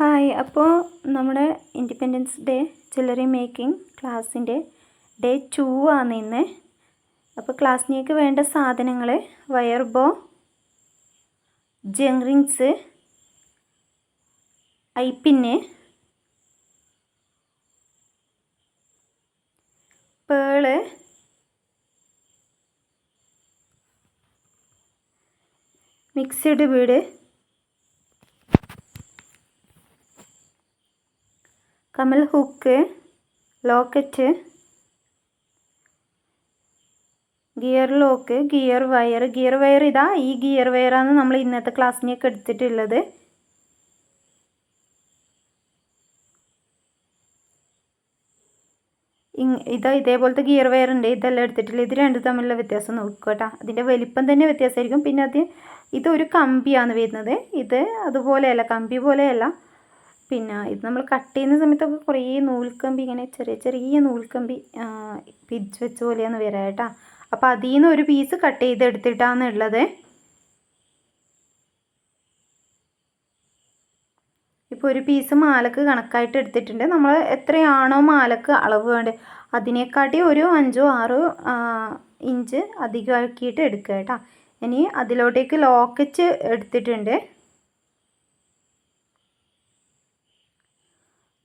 Hi, അപ്പോൾ നമ്മുടെ independence day jewellery making ക്ലാസ്സിൻ്റെ ഡേ 2 ആണ് ഇന്ന്. അപ്പോൾ ക്ലാസ്സിലേക്ക് വേണ്ട സാധനങ്ങൾ wire bow, jump rings, eye pin, pearl, mixed bead, camel hook, locket, gear lock, gear wire ഇതാ. ഈ ഗിയർ വയറാണ് നമ്മൾ ഇന്നത്തെ ക്ലാസ്സിനൊക്കെ എടുത്തിട്ടുള്ളത്. ഇതേപോലത്തെ ഗിയർ വയർ ഉണ്ട്. ഇതെല്ലാം എടുത്തിട്ടില്ല. ഇത് രണ്ടും തമ്മിലുള്ള വ്യത്യാസം നോക്കട്ടോ. അതിൻ്റെ വലിപ്പം തന്നെ വ്യത്യാസമായിരിക്കും. പിന്നെ ഇതൊരു കമ്പിയാണ് വരുന്നത്. ഇത് അതുപോലെയല്ല, കമ്പി പോലെയല്ല. പിന്നെ ഇത് നമ്മൾ കട്ട് ചെയ്യുന്ന സമയത്തൊക്കെ കുറേ നൂൽക്കമ്പി, ഇങ്ങനെ ചെറിയ നൂൽക്കമ്പി പിച്ച് വെച്ച പോലെയാണ് വരിക കേട്ടോ. അപ്പോൾ അതിൽ നിന്ന് ഒരു പീസ് കട്ട് ചെയ്തെടുത്തിട്ടാണ് ഉള്ളത്. ഇപ്പോൾ ഒരു പീസ് മാലക്ക് കണക്കായിട്ട് എടുത്തിട്ടുണ്ട്. നമ്മൾ എത്രയാണോ മാലക്ക് അളവ് വേണ്ടത് അതിനെക്കാട്ടി ഒരു 5-6 ഇഞ്ച് അധികമാക്കിയിട്ട് എടുക്കുക കേട്ടോ. ഇനി അതിലോട്ടേക്ക് ലോക്കറ്റ് എടുത്തിട്ടുണ്ട്.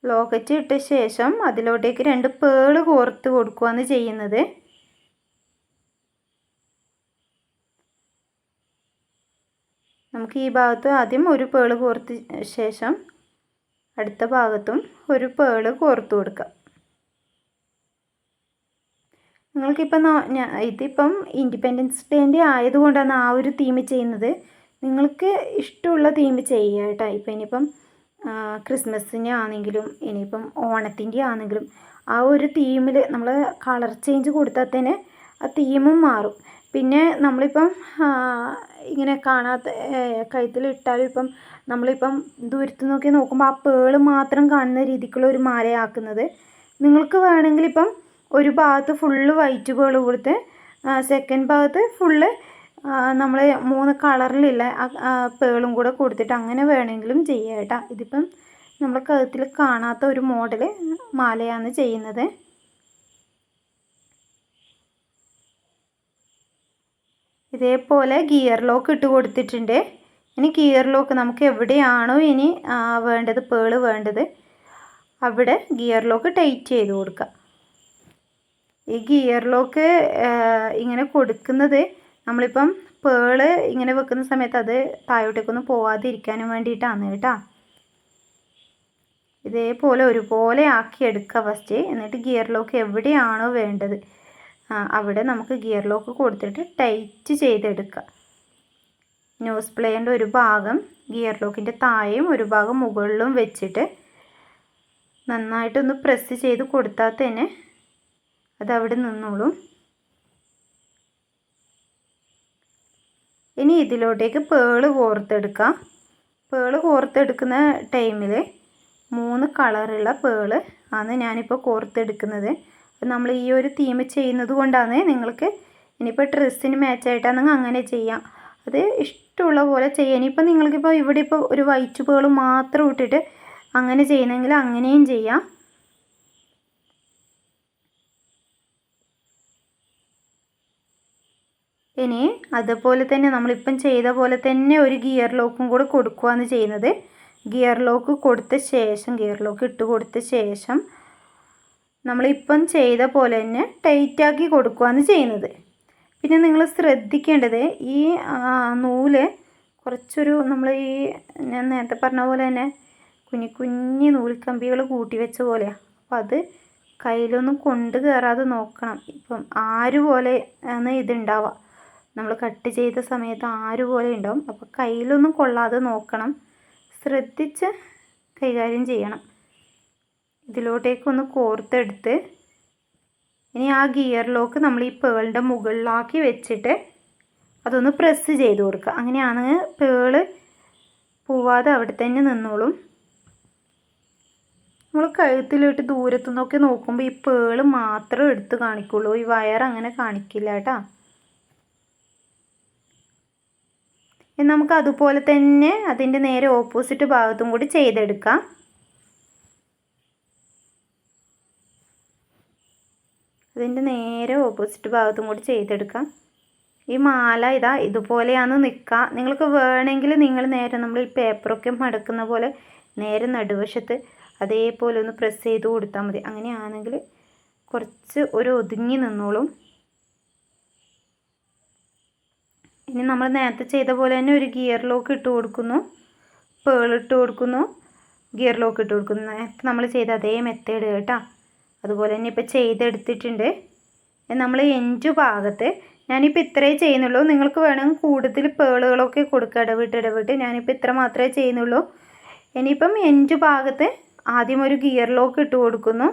ലോക്കറ്റ് ഇട്ട ശേഷം അതിലോട്ടേക്ക് 2 പേള് കോർത്ത് കൊടുക്കുകയാണ് ചെയ്യുന്നത്. നമുക്ക് ഈ ഭാഗത്ത് ആദ്യം ഒരു പേള് കോർത്ത ശേഷം അടുത്ത ഭാഗത്തും ഒരു പേള് കോർത്ത് കൊടുക്കാം. നിങ്ങൾക്കിപ്പം ഇതിപ്പം ഇൻഡിപെൻഡൻസ് ഡേൻ്റെ ആയതുകൊണ്ടാണ് ആ ഒരു തീം ചെയ്യുന്നത്. നിങ്ങൾക്ക് ഇഷ്ടമുള്ള തീം ചെയ്യുക കേട്ടോ. ഇപ്പം ഇനിയിപ്പം ക്രിസ്മസിൻ്റെ ആണെങ്കിലും ഇനിയിപ്പം ഓണത്തിൻ്റെ ആണെങ്കിലും ആ ഒരു തീമിൽ നമ്മൾ കളർ ചേഞ്ച് കൊടുത്താൽ തന്നെ ആ തീമും മാറും. പിന്നെ നമ്മളിപ്പം ഇങ്ങനെ കാണാത്ത കഴുത്തിലിട്ടാലും ഇപ്പം നമ്മളിപ്പം ദൂരത്ത് നോക്കി നോക്കുമ്പോൾ ആ പേള് മാത്രം കാണുന്ന രീതിക്കുള്ള ഒരു മാലയാക്കുന്നത്. നിങ്ങൾക്ക് വേണമെങ്കിൽ ഇപ്പം ഒരു ഭാഗത്ത് ഫുള്ള് വൈറ്റ് പേള് കൊടുത്ത് സെക്കൻഡ് ഭാഗത്ത് ഫുള്ള് നമ്മൾ 3 കളറിലുള്ള പേളും കൂടെ കൊടുത്തിട്ട് അങ്ങനെ വേണമെങ്കിലും ചെയ്യാം കേട്ടോ. ഇതിപ്പം നമ്മൾ കഴുത്തിൽ കാണാത്ത ഒരു മോഡൽ മാലയാണ് ചെയ്യുന്നത്. ഇതേപോലെ ഗിയർ ലോക്ക് ഇട്ട് കൊടുത്തിട്ടുണ്ട്. ഇനി ഗിയർ ലോക്ക് നമുക്ക് എവിടെയാണോ ഇനി വേണ്ടത് പേള് വേണ്ടത് അവിടെ ഗിയർ ലോക്ക് ടൈറ്റ് ചെയ്ത് കൊടുക്കുക. ഈ ഗിയർ ലോക്ക് ഇങ്ങനെ കൊടുക്കുന്നത് നമ്മളിപ്പം പേള് ഇങ്ങനെ വെക്കുന്ന സമയത്ത് അത് താഴോട്ടേക്കൊന്നും പോവാതിരിക്കാനും വേണ്ടിയിട്ടാണ് കേട്ടോ. ഇതേപോലെ ഒരുപോലെ ആക്കി എടുക്കുക ഫസ്റ്റ്. എന്നിട്ട് ഗിയർ ലോക്ക് എവിടെയാണോ വേണ്ടത് അവിടെ നമുക്ക് ഗിയർ ലോക്ക് കൊടുത്തിട്ട് ടൈറ്റ് ചെയ്തെടുക്കുക. നോസ് പ്ലേൻ്റെ ഒരു ഭാഗം ഗിയർ ലോക്കിൻ്റെ താഴെയും ഒരു ഭാഗം മുകളിലും വെച്ചിട്ട് നന്നായിട്ടൊന്ന് പ്രസ് ചെയ്ത് കൊടുത്താൽ തന്നെ അതവിടെ നിന്നോളും. ഇനി ഇതിലോട്ടേക്ക് പേള് കോർത്തെടുക്കാം. പേള് കോർത്തെടുക്കുന്ന ടൈമിൽ 3 കളറുള്ള പേള് ആണ് ഞാനിപ്പോൾ കോർത്തെടുക്കുന്നത്. നമ്മൾ ഈ ഒരു തീം ചെയ്യുന്നത് കൊണ്ടാണ്. നിങ്ങൾക്ക് ഇനിയിപ്പോൾ ഡ്രസ്സിന് മാച്ചായിട്ടാണെങ്കിൽ അങ്ങനെ ചെയ്യാം. അത് ഇഷ്ടമുള്ള പോലെ ചെയ്യാം. ഇനിയിപ്പോൾ നിങ്ങൾക്കിപ്പോൾ ഇവിടെ ഇപ്പോൾ ഒരു വൈറ്റ് പേള് മാത്രം ഇട്ടിട്ട് അങ്ങനെ ചെയ്യുന്നെങ്കിൽ അങ്ങനെയും ചെയ്യാം. ഇനി അതുപോലെ തന്നെ നമ്മളിപ്പം ചെയ്ത പോലെ തന്നെ ഒരു ഗിയർ ലോക്കും കൂടെ കൊടുക്കുകയാണ് ചെയ്യുന്നത്. ഗിയർ ലോക്ക് കൊടുത്ത ശേഷം ഗിയർ ലോക്ക് ഇട്ട് കൊടുത്ത ശേഷം നമ്മളിപ്പം ചെയ്ത പോലെ തന്നെ ടൈറ്റാക്കി കൊടുക്കുകയാണ് ചെയ്യുന്നത്. പിന്നെ നിങ്ങൾ ശ്രദ്ധിക്കേണ്ടത് ഈ നൂല് കുറച്ചൊരു നമ്മൾ ഞാൻ നേരത്തെ പറഞ്ഞ പോലെ തന്നെ കുഞ്ഞു നൂൽക്കമ്പികൾ കൂട്ടി വെച്ച പോലെയാണ്. അപ്പോൾ അത് കയ്യിലൊന്നും കൊണ്ട് കയറാതെ നോക്കണം. ഇപ്പം പോലെ ആണ് ഇതുണ്ടാവുക. നമ്മൾ കട്ട് ചെയ്ത സമയത്ത് പോലെ ഉണ്ടാവും. അപ്പോൾ കയ്യിലൊന്നും കൊള്ളാതെ നോക്കണം. ശ്രദ്ധിച്ച് കൈകാര്യം ചെയ്യണം. ഇതിലോട്ടേക്കൊന്ന് കോർത്തെടുത്ത് ഇനി ആ ഗിയർ ലോക്ക് നമ്മൾ ഈ പേളിൻ്റെ മുകളിലാക്കി വെച്ചിട്ട് അതൊന്ന് പ്രസ് ചെയ്ത് കൊടുക്കുക. അങ്ങനെയാണ് പേള് പോവാതെ അവിടെ തന്നെ നിന്നോളും. നമ്മൾ കഴുത്തിലിട്ട് ദൂരത്തു നിന്നൊക്കെ നോക്കുമ്പോൾ ഈ പേള് മാത്രം എടുത്ത് കാണിക്കുള്ളൂ. ഈ വയർ അങ്ങനെ കാണിക്കില്ല കേട്ടോ. ഇനി നമുക്ക് അതുപോലെ തന്നെ അതിൻ്റെ നേരെ ഓപ്പോസിറ്റ് ഭാഗത്തും കൂടി ചെയ്തെടുക്കാം. അതിൻ്റെ നേരെ ഓപ്പോസിറ്റ് ഭാഗത്തും കൂടി ചെയ്തെടുക്കാം. ഈ മാല ഇതാ ഇതുപോലെയാണ് നിൽക്കുക. നിങ്ങൾക്ക് വേണമെങ്കിൽ നിങ്ങൾ നേരെ നമ്മൾ ഈ പേപ്പറൊക്കെ മടക്കുന്ന പോലെ നേരെ നടുവശത്ത് അതേപോലെ ഒന്ന് പ്രസ് ചെയ്ത് കൊടുത്താൽ മതി. അങ്ങനെയാണെങ്കിൽ കുറച്ച് ഒരു ഒതുങ്ങി നിന്നോളും. ഇനി നമ്മൾ നേരത്തെ ചെയ്ത പോലെ തന്നെ ഒരു ഗിയർ ലോക്ക് ഇട്ട് കൊടുക്കുന്നു, പേൾ ഇട്ട് കൊടുക്കുന്നു, ഗിയർ ലോക്ക് ഇട്ട് കൊടുക്കുന്നു. നേരത്തെ നമ്മൾ ചെയ്ത അതേ മെത്തേഡ് കേട്ടോ. അതുപോലെ തന്നെ ഇപ്പോൾ ചെയ്തെടുത്തിട്ടുണ്ട്. നമ്മൾ എൻഡ് ഭാഗത്ത് ഞാനിപ്പോൾ ഇത്രേ ചെയ്യുന്നുള്ളൂ. നിങ്ങൾക്ക് വേണമെങ്കിൽ കൂടുതൽ പേളുകളൊക്കെ കൊടുക്കുക ഇടവിട്ട്. ഞാനിപ്പോൾ ഇത്ര മാത്രമേ ചെയ്യുന്നുള്ളൂ. ഇനിയിപ്പം എൻഡ് ഭാഗത്ത് ആദ്യം ഒരു ഗിയർ ലോക്ക് ഇട്ട് കൊടുക്കുന്നു.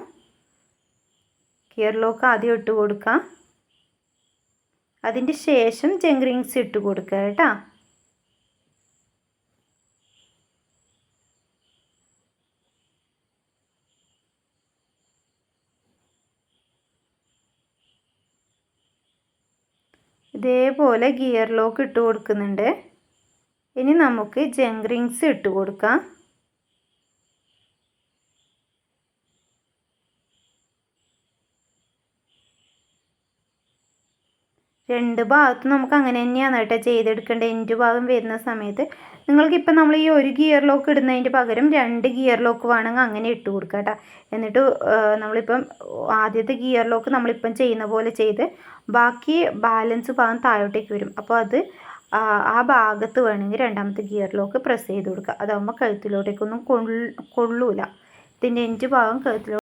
ഗിയർ ലോക്ക് ആദ്യം ഇട്ട് കൊടുക്കുക. അതിൻ്റെ ശേഷം ജങ്ക് റിങ്സ് ഇട്ട് കൊടുക്കുക കേട്ടോ. ഇതേപോലെ ഗിയർ ലോക്ക് ഇട്ട് കൊടുക്കുന്നുണ്ട്. ഇനി നമുക്ക് ജങ്ക് റിങ്സ് ഇട്ട് കൊടുക്കാം. രണ്ട് ഭാഗത്തും നമുക്ക് അങ്ങനെ തന്നെയാണ് കേട്ടോ ചെയ്തെടുക്കേണ്ടത്. എൻഡ് ഭാഗം വരുന്ന സമയത്ത് നിങ്ങൾക്കിപ്പോൾ നമ്മൾ ഈ ഒരു ഗിയർ ലോക്ക് ഇടുന്നതിൻ്റെ പകരം 2 ഗിയർ ലോക്ക് വേണമെങ്കിൽ അങ്ങനെ ഇട്ട് കൊടുക്കുക കേട്ടോ. എന്നിട്ട് നമ്മളിപ്പം ആദ്യത്തെ ഗിയർ ലോക്ക് നമ്മളിപ്പം ചെയ്യുന്ന പോലെ ചെയ്ത് ബാക്കി ബാലൻസ് ഭാഗം താഴോട്ടേക്ക് വരും. അപ്പോൾ അത് ആ ഭാഗത്ത് വേണമെങ്കിൽ രണ്ടാമത്തെ ഗിയർ ലോക്ക് പ്രസ് ചെയ്ത് കൊടുക്കുക. അതാകുമ്പോൾ കഴുത്തിലോട്ടേക്കൊന്നും കൊള്ളൂല. ഇതിൻ്റെ എൻഡ് ഭാഗം കഴുത്തിലോട്ട്